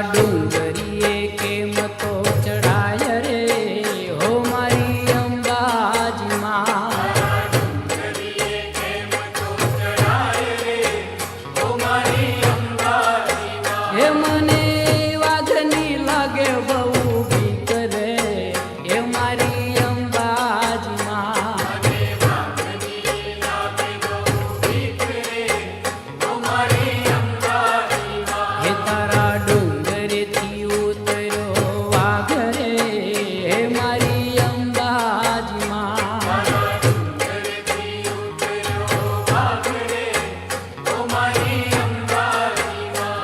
ડુંગરીએ કેમ તો ચડાય રે હો મારી અંબાજી માં હે મને વાઘની લાગે બહુ બીક રે હે મારી અંબાજી માં હે તારા ડુંગરેથી ઉતર્યો વાઘ રે હે મારી અંબાજી માં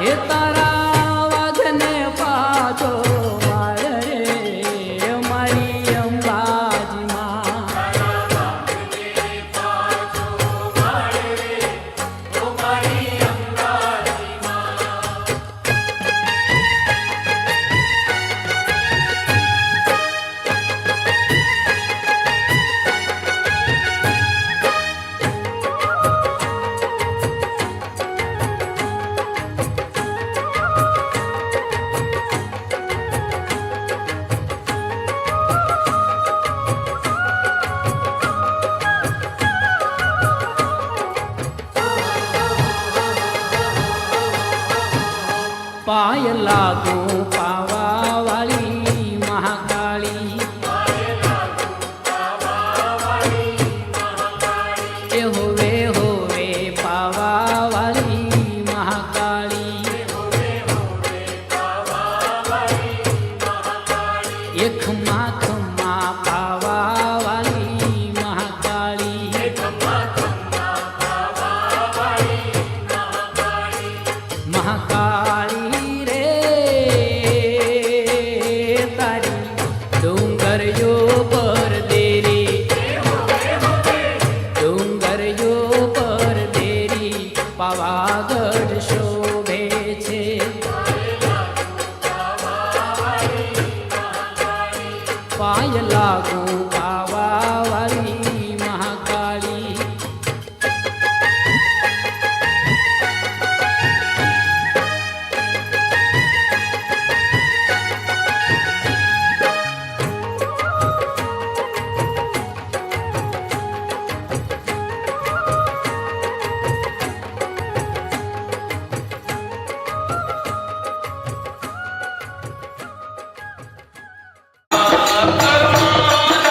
હે તારા વાઘને પાછો વાળ રે હે મારી અંબાજી માં પાય લાગો પાવા વાળી મહાકાળી એ હોવે હોવે પાવા વાળી મહાકાળી એ ખમા ખમા પાવા વાળી મહાકાળી મહાકાળી રે તારી ડુંગરીઓ પર દેરી ડુંગરીઓ પર દેરી પાવાગઢ શોભે છે પાય લાગુ પાવા વાળી મહાકાળી કર્મા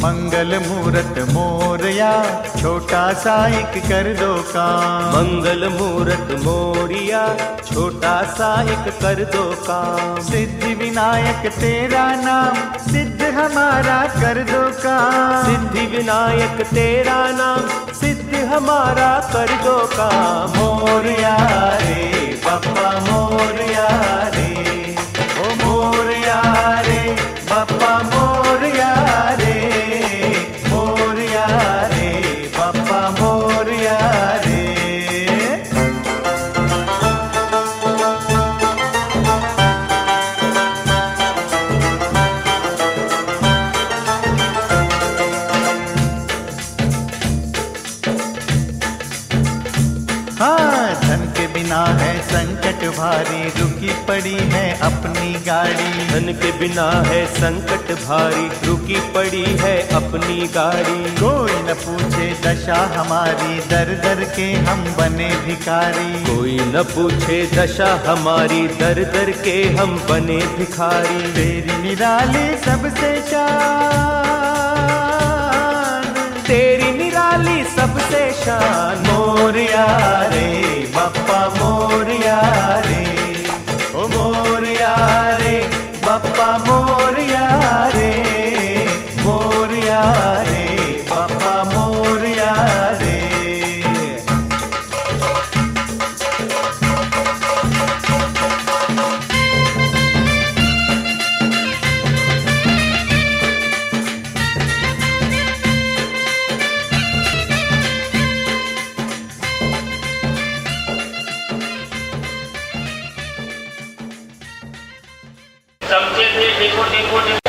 मंगल मूरत मोरया छोटा सा एक कर दो काम। मंगल मूरत मोरिया छोटा सा एक कर दो काम। सिद्धि विनायक तेरा नाम सिद्ध हमारा कर दो काम। सिद्धि विनायक तेरा नाम सिद्ध हमारा कर दो काम। मोरया रे बाप्पा मोरया रे, ओ मोरया रे बाप्पा मोरया रे, मोरया रे बाप्पा मोरया रे। हाँ, धन के बिना है संकट भारी, रुकी पड़ी है अपनी गाड़ी। धन के बिना है संकट भारी, रुकी पड़ी है अपनी गाड़ी। कोई न पूछे दशा हमारी, दर दर के हम बने भिखारी। कोई न पूछे दशा हमारी, दर दर के हम बने भिखारी। तेरी निराली सबसे शान, तेरी निराली सबसे शान। मोरया रे बाप्पा मोरया रे, ओ मोरया रे बाप्पा मोरया रे, मोरया रे बाप्पा मोरया रे। समझे थे देखो देखो देखो।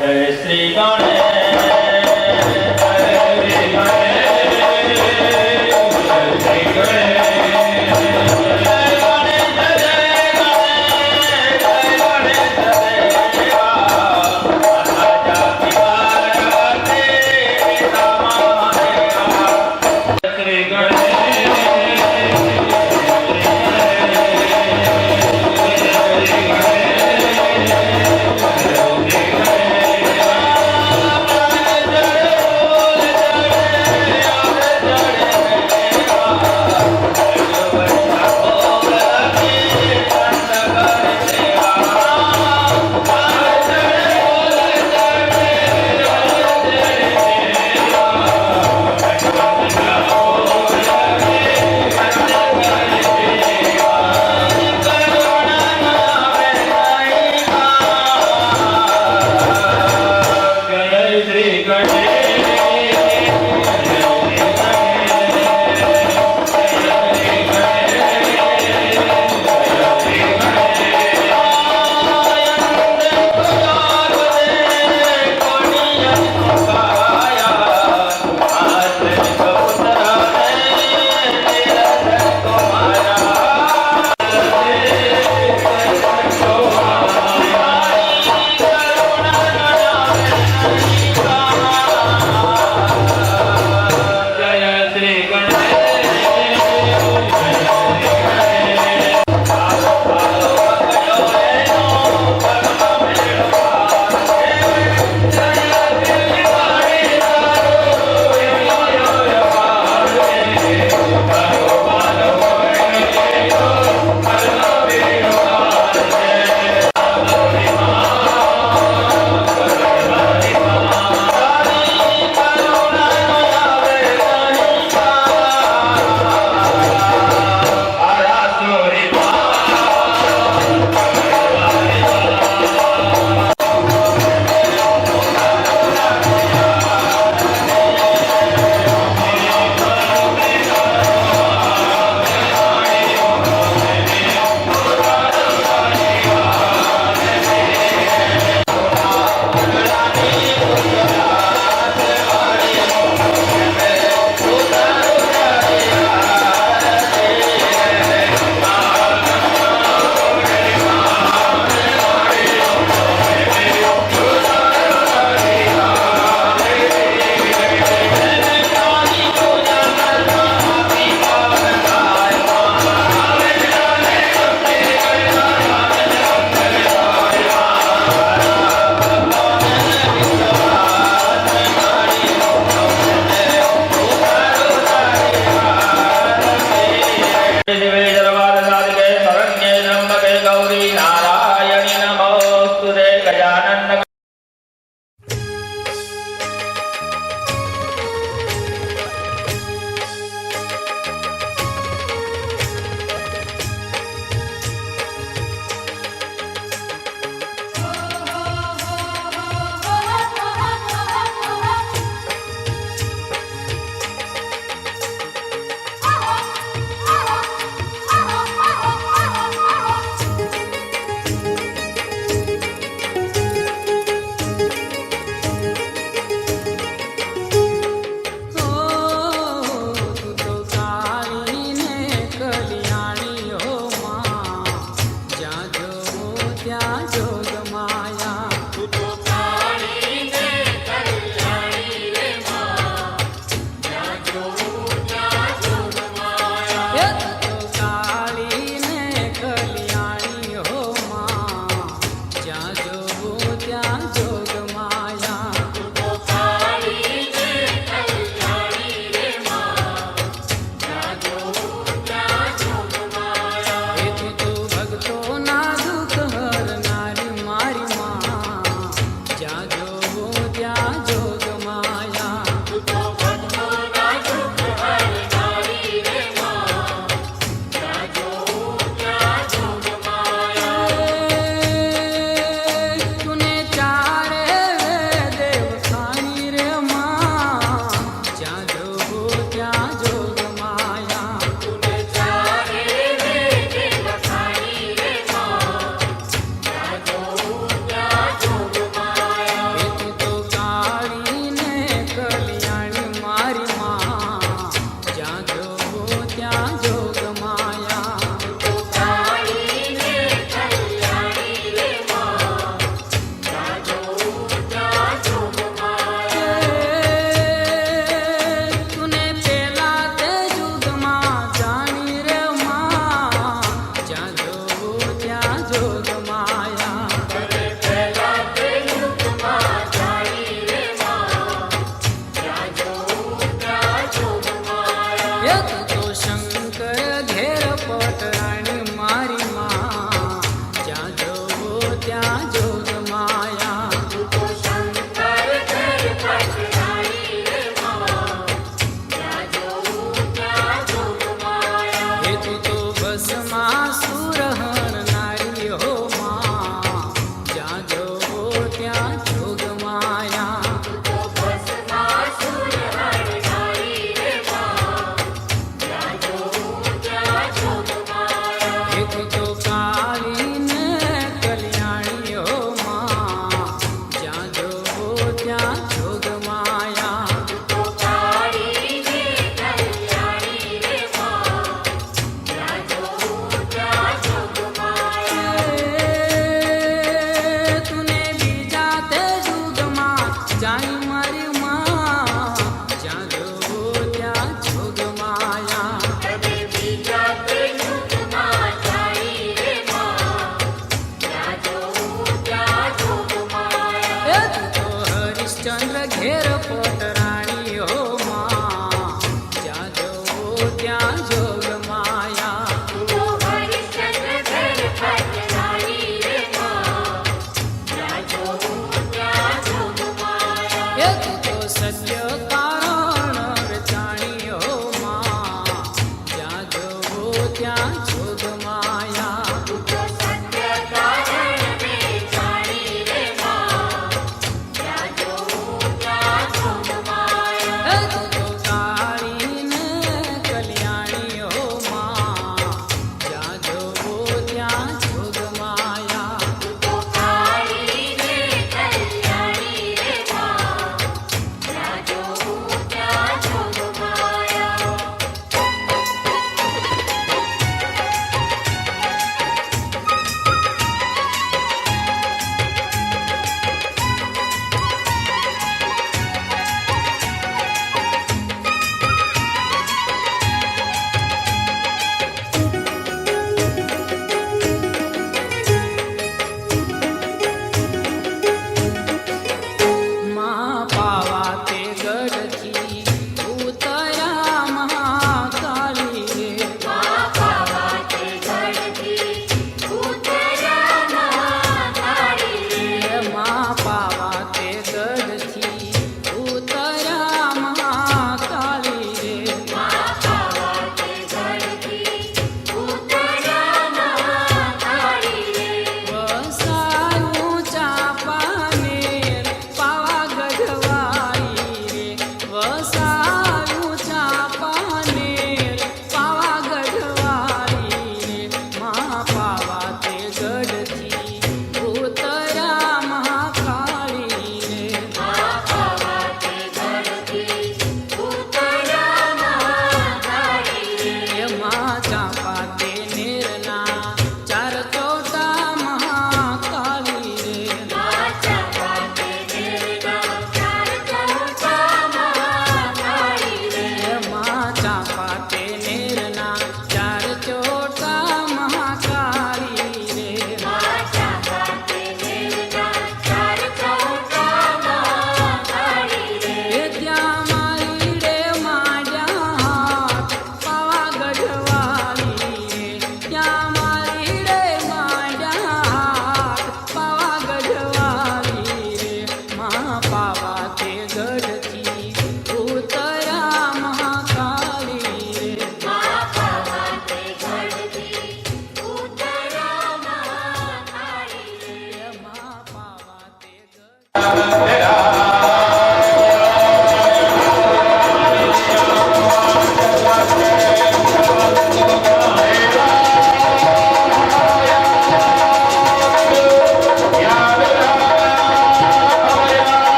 जय श्री गणेश, जय श्री गणेश, जय श्री गणेश। गजानन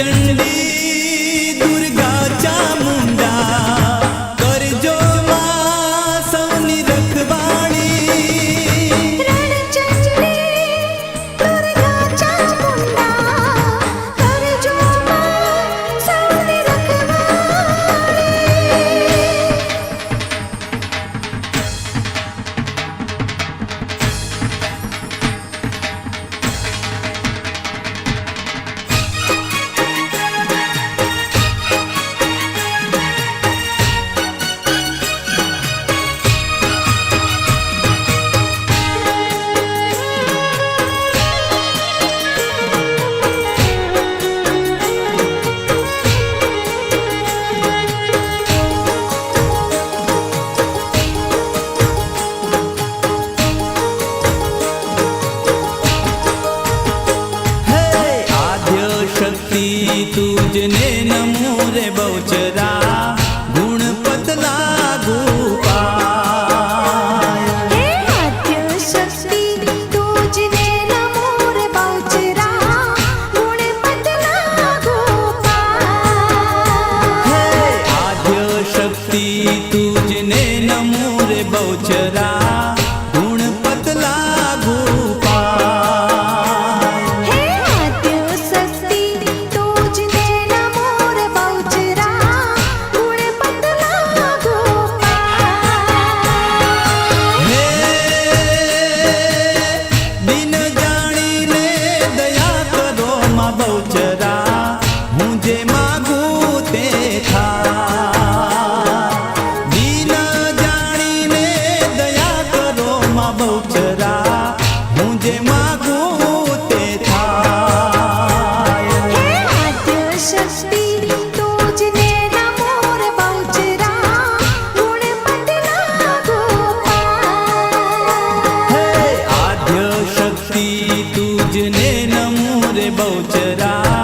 રણચંડી દુર્ગા ચામુંડા કરજો માં સૌની રખવાળી. રણચંડી દુર્ગા ચામુંડા કરજો માં સૌની રખવાળી. હે આદ્ય શક્તિ તુજને નમો રે બહુચરા ગુણપત લાગુ પાય. હે આદ્ય શક્તિ તુજને નમો રે બહુચરા ગુણપત લાગુ પાય. હે આદ્ય શક્તિ તુજને નમો રે બહુચરા ગુણપત લાગુ પાય. હે આદ્ય શક્તિ તુજને નમો રે બહુચરા ગુણપત લાગુ પાય. હે દિન જાણીને દયા કરો માં બહુચરા હું જે માગું તે થાય. દિન જાણીને દયા કરો માં બહુચરા હું જે માગું તે થાય. હે આદ્ય શક્તિ તુજને નમો રે બહુચરા ગુણપત લાગુ પાય. હે આદ્ય શક્તિ તુજને નમો રે બહુચરા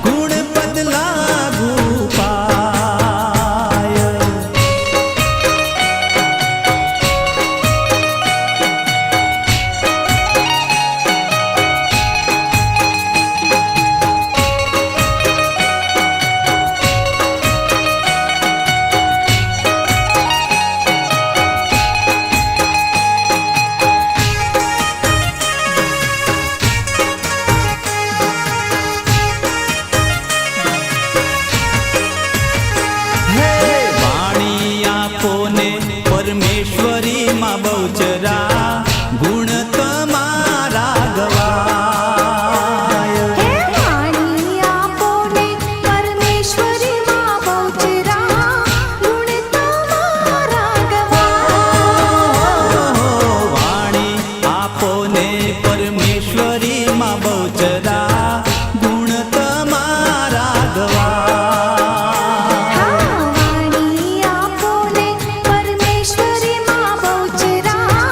ગુણપદ લાગુ પાય. હે વાણી આપો ને પરમેશ્વરી માં બહુચરા ગુણ તમારા ગવાય. હે વાણી આપો ને પરમેશ્વરી માં બહુચરા ગુણ તમારા ગવાય. વાણી આપો ને પરમેશ્વરી માં બહુચરા ગુણ તમારા ગવાય. હા વાણી આપો ને પરમેશ્વરી માં બહુચરા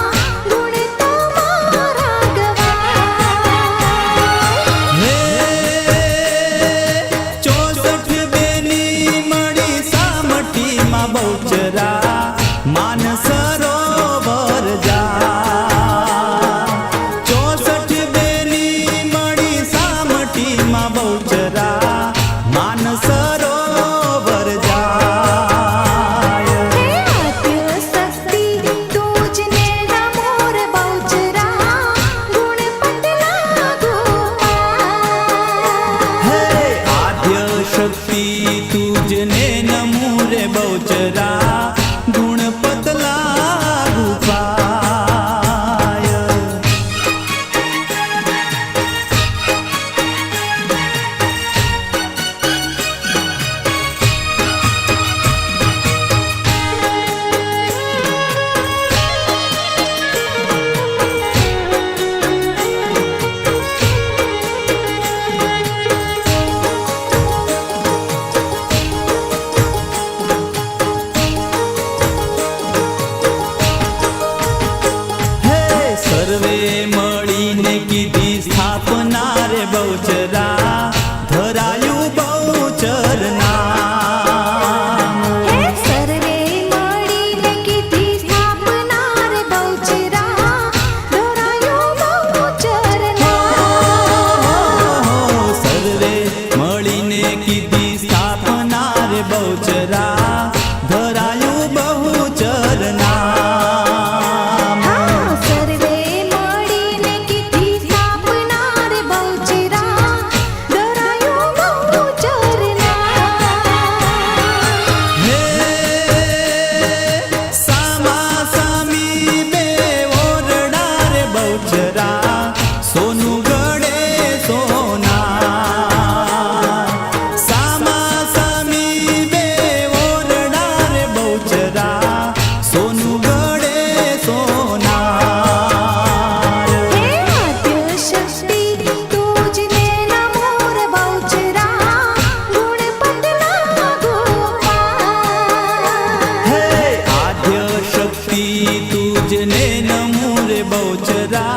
नमू रे बहुचरा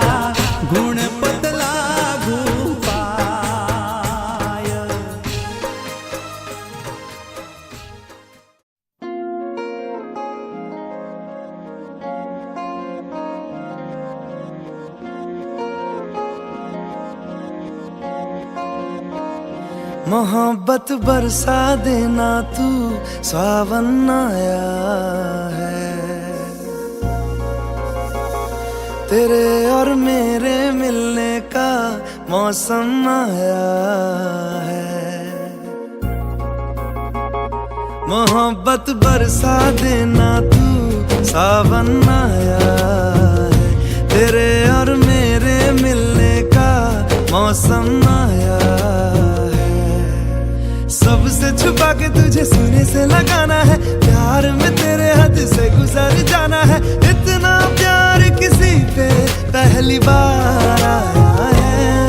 गुणपत लागू पाय। मोहब्बत बरसा देना तू सावन आया है, तेरे और मेरे मिलने का मौसम आया है। मोहब्बत बरसा देना तू सावन आया है, तेरे और मेरे मिलने का मौसम आया है। सबसे छुपा के तुझे सीने से लगाना है, प्यार में तेरे हद से गुजर जाना है। इतना प्यार किसी पे पहली बार आया है।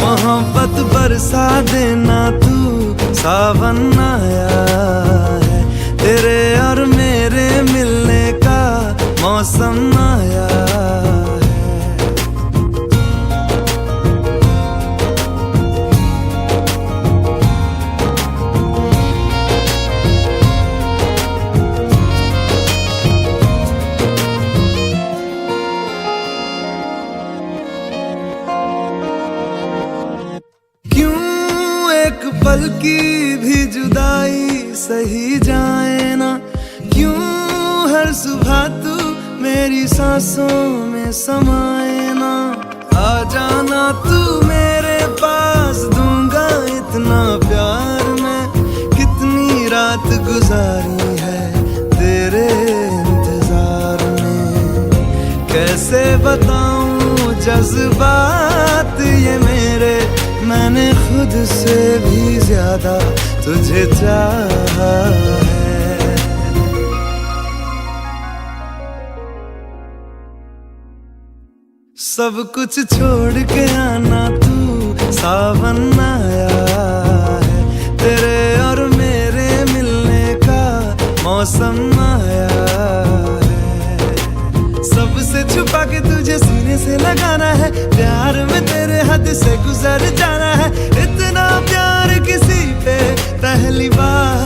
मोहब्बत बरसा देना तू सावन आया है, तेरे और मेरे मिलने का मौसम आया है। एक पल की भी जुदाई सही जाए ना, क्यों हर सुबह तू मेरी सांसों में समाए ना। आ जाना तू मेरे पास, दूंगा इतना प्यार मैं। कितनी रात गुजारी है तेरे इंतजार में, कैसे बताऊं जज्बात ये मेरे। मैंने खुद से भी ज्यादा तुझे चाहा है। सब कुछ छोड़ के आना तू सावन आया है, तेरे और मेरे मिलने का मौसम आया है। सबसे छुपा के तुझे सीने से लगाना है, प्यार में तेरे हद से गुजर जाना है। इतना प्यार किसी पे पहली बार